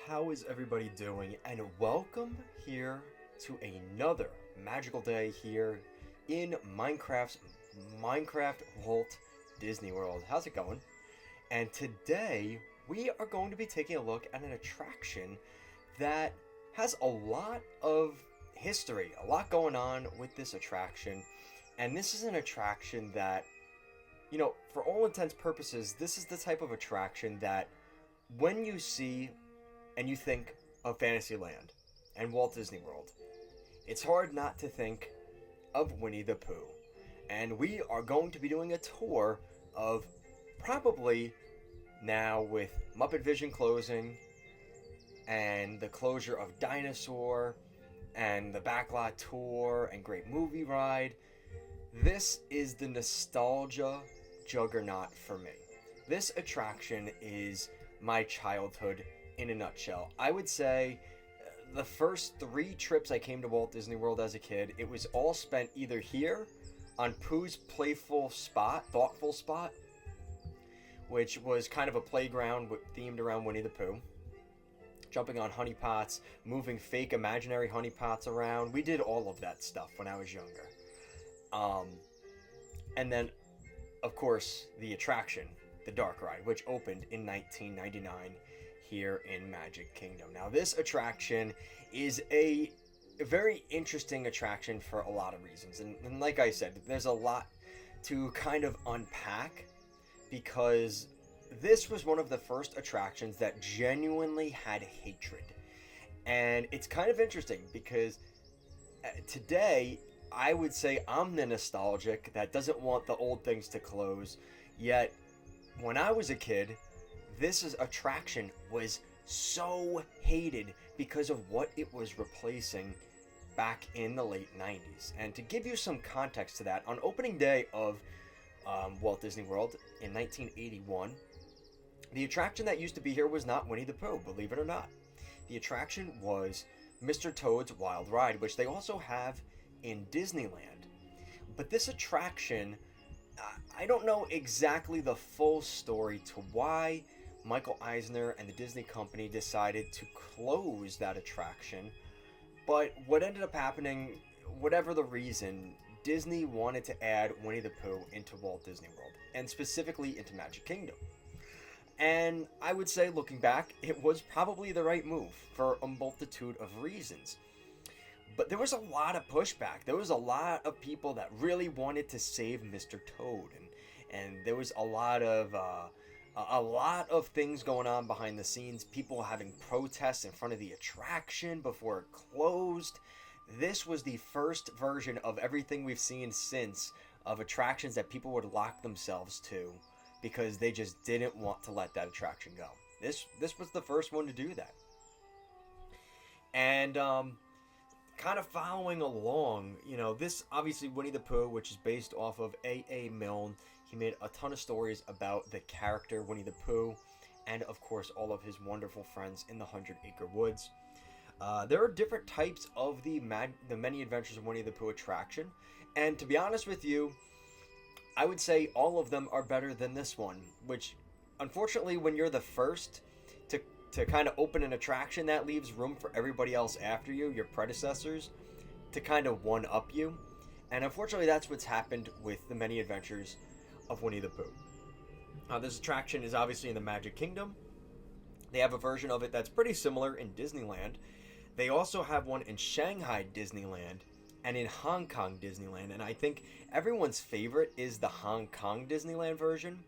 How is everybody doing? And welcome here to another magical day here in Minecraft Walt Disney World. How's it going? And today we are going to be taking a look at an attraction that has a lot of history, a lot going on with this attraction. And this is an attraction that, for all intents purposes, this is the type of attraction that when you see and you think of Fantasyland and Walt Disney World, it's hard not to think of Winnie the Pooh. And we are going to be doing a tour of probably now with Muppet Vision closing and the closure of Dinosaur and the Backlot Tour and Great Movie Ride. This is the nostalgia juggernaut for me. This attraction is my childhood in a nutshell. I would say the first 3 trips I came to Walt Disney World as a kid, it was all spent either here on Pooh's Thoughtful Spot, which was kind of a playground themed around Winnie the Pooh. Jumping on honey pots, moving fake imaginary honey pots around. We did all of that stuff when I was younger. And then, of course, the attraction, the Dark Ride, which opened in 1999 here in Magic Kingdom. Now, this attraction is a very interesting attraction for a lot of reasons. And like I said, there's a lot to kind of unpack because this was one of the first attractions that genuinely had hatred. And it's kind of interesting because today, I would say I'm the nostalgic that doesn't want the old things to close. Yet, when I was a kid, this attraction was so hated because of what it was replacing back in the late 90s. And to give you some context to that, on opening day of Walt Disney World in 1981, the attraction that used to be here was not Winnie the Pooh, believe it or not. The attraction was Mr. Toad's Wild Ride, which they also have in Disneyland. But this attraction, I don't know exactly the full story to why Michael Eisner and the Disney company decided to close that attraction. But what ended up happening, whatever the reason, Disney wanted to add Winnie the Pooh into Walt Disney World, and specifically into Magic Kingdom. And I would say, looking back, it was probably the right move for a multitude of reasons. But there was a lot of pushback. There was a lot of people that really wanted to save Mr. Toad, and there was a lot of things going on behind the scenes. People having protests in front of the attraction before it closed. This was the first version of everything we've seen since of attractions that people would lock themselves to because they just didn't want to let that attraction go. This was the first one to do that. And kind of following along, this obviously Winnie the Pooh, which is based off of A.A. Milne. He made a ton of stories about the character Winnie the Pooh and, of course, all of his wonderful friends in the 100-Acre Woods. There are different types of the Many Adventures of Winnie the Pooh attraction, and to be honest with you, I would say all of them are better than this one, which, unfortunately, when you're the first to kind of open an attraction, that leaves room for everybody else after you, your predecessors, to kind of one-up you. And unfortunately, that's what's happened with the Many Adventures of Winnie the Pooh. This attraction is obviously in the Magic Kingdom. They have a version of it that's pretty similar in Disneyland. They also have one in Shanghai Disneyland and in Hong Kong Disneyland. And I think everyone's favorite is the Hong Kong Disneyland version.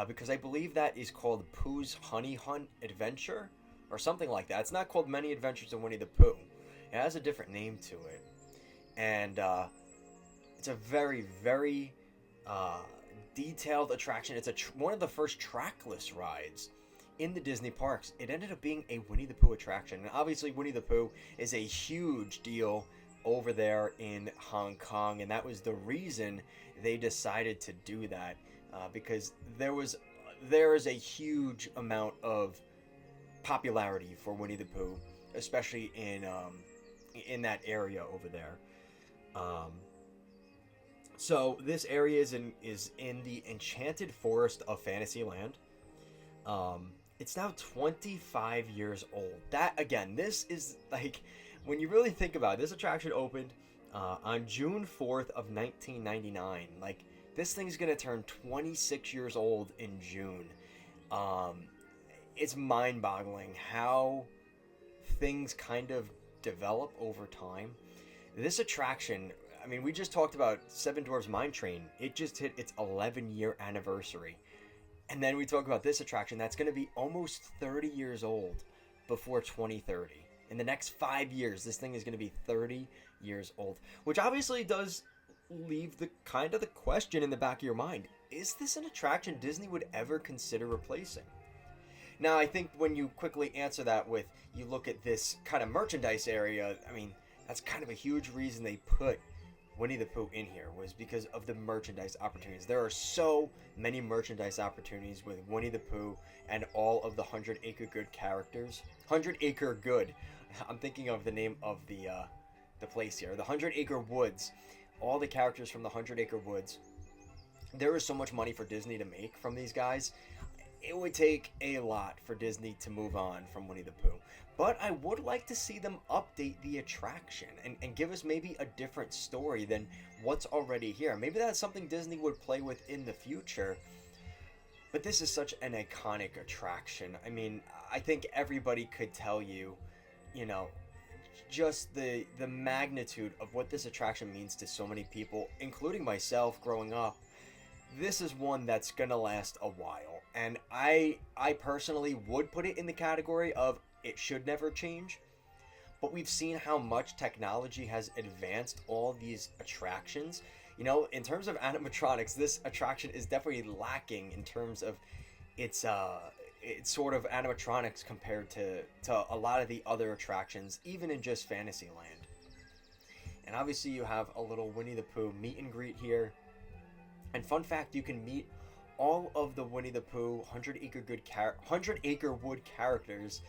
Because I believe that is called Pooh's Honey Hunt Adventure, or something like that. It's not called Many Adventures of Winnie the Pooh. It has a different name to it. And it's a very, very detailed attraction. It's one of the first trackless rides in the Disney parks. It ended up being a Winnie the Pooh attraction. And obviously Winnie the Pooh is a huge deal over there in Hong Kong. And that was the reason they decided to do that. Because there is a huge amount of popularity for Winnie the Pooh, especially in that area over there. So this area is in the Enchanted Forest of Fantasyland. It's now 25 years old. That, again, this is like, when you really think about it, this attraction opened on June 4th of 1999. Like, this thing's gonna turn 26 years old in June. Um, it's mind-boggling how things kind of develop over time. This attraction, I mean, we just talked about Seven Dwarfs Mine Train. It just hit its 11-year anniversary. And then we talk about this attraction that's going to be almost 30 years old before 2030. In the next 5 years, this thing is going to be 30 years old, which obviously does leave the kind of the question in the back of your mind. Is this an attraction Disney would ever consider replacing? Now, I think when you quickly answer that with, you look at this kind of merchandise area, I mean, that's kind of a huge reason they put Winnie the Pooh in here, was because of the merchandise opportunities. There are so many merchandise opportunities with Winnie the Pooh and all of the 100 Acre Good characters. 100 Acre Good. I'm thinking of the name of the place here. The 100 Acre Woods. All the characters from the 100 Acre Woods. There is so much money for Disney to make from these guys. It would take a lot for Disney to move on from Winnie the Pooh. But I would like to see them update the attraction and give us maybe a different story than what's already here. Maybe that's something Disney would play with in the future. But this is such an iconic attraction. I mean, I think everybody could tell you, you know, just the magnitude of what this attraction means to so many people, including myself growing up. This is one that's gonna last a while. And I personally would put it in the category of it should never change, but we've seen how much technology has advanced all these attractions. You know, in terms of animatronics, this attraction is definitely lacking in terms of its sort of animatronics compared to a lot of the other attractions, even in just Fantasyland. And obviously you have a little Winnie the Pooh meet and greet here. And fun fact, you can meet all of the Winnie the Pooh 100 Acre Wood characters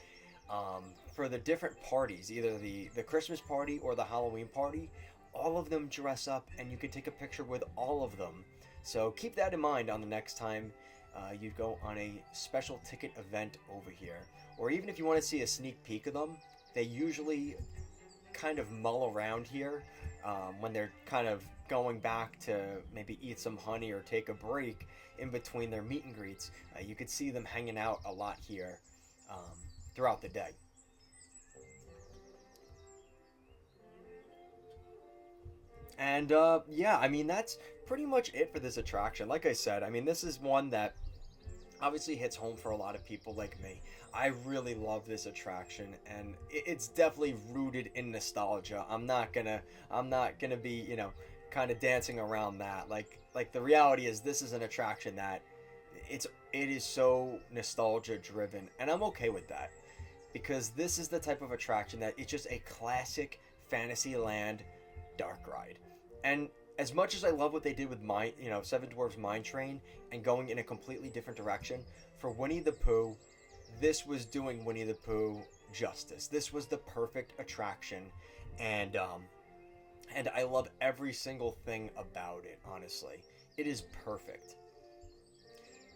for the different parties, either the Christmas party or the Halloween party. All of them dress up, and you can take a picture with all of them. So keep that in mind on the next time you go on a special ticket event over here. Or even if you want to see a sneak peek of them, they usually kind of mull around here when they're kind of going back to maybe eat some honey or take a break in between their meet and greets. You could see them hanging out a lot here throughout the day. And yeah, I mean, that's pretty much it for this attraction. Like I said, I mean, this is one that obviously hits home for a lot of people like me. I really love this attraction, and it's definitely rooted in nostalgia. I'm not gonna be, you know, kind of dancing around that. Like the reality is, this is an attraction that it is so nostalgia driven, and I'm okay with that, because this is the type of attraction that it's just a classic Fantasyland dark ride. And as much as I love what they did with Seven Dwarfs Mine Train and going in a completely different direction, for Winnie the Pooh, this was doing Winnie the Pooh justice. This was the perfect attraction, and I love every single thing about it, honestly. It is perfect.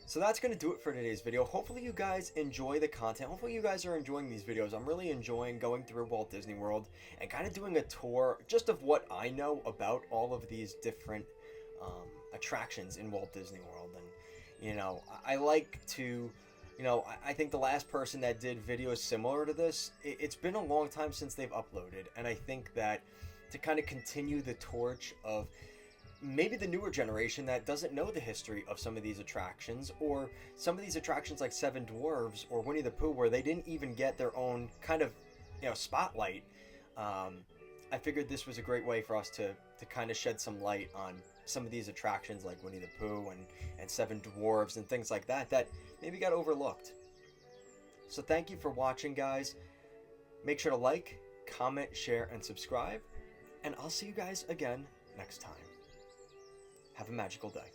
So that's going to do it for today's video. Hopefully you guys enjoy the content. Hopefully you guys are enjoying these videos. I'm really enjoying going through Walt Disney World and kind of doing a tour just of what I know about all of these different attractions in Walt Disney World. And, you know, I like to, you know, I think the last person that did videos similar to this, it's been a long time since they've uploaded. And I think that to kind of continue the torch of maybe the newer generation that doesn't know the history of some of these attractions, or some of these attractions like Seven Dwarfs or Winnie the Pooh, where they didn't even get their own kind of, you know, spotlight. I figured this was a great way for us to kind of shed some light on some of these attractions like Winnie the Pooh and Seven Dwarfs and things like that that maybe got overlooked. So thank you for watching, guys. Make sure to like, comment, share, and subscribe. And I'll see you guys again next time. Have a magical day.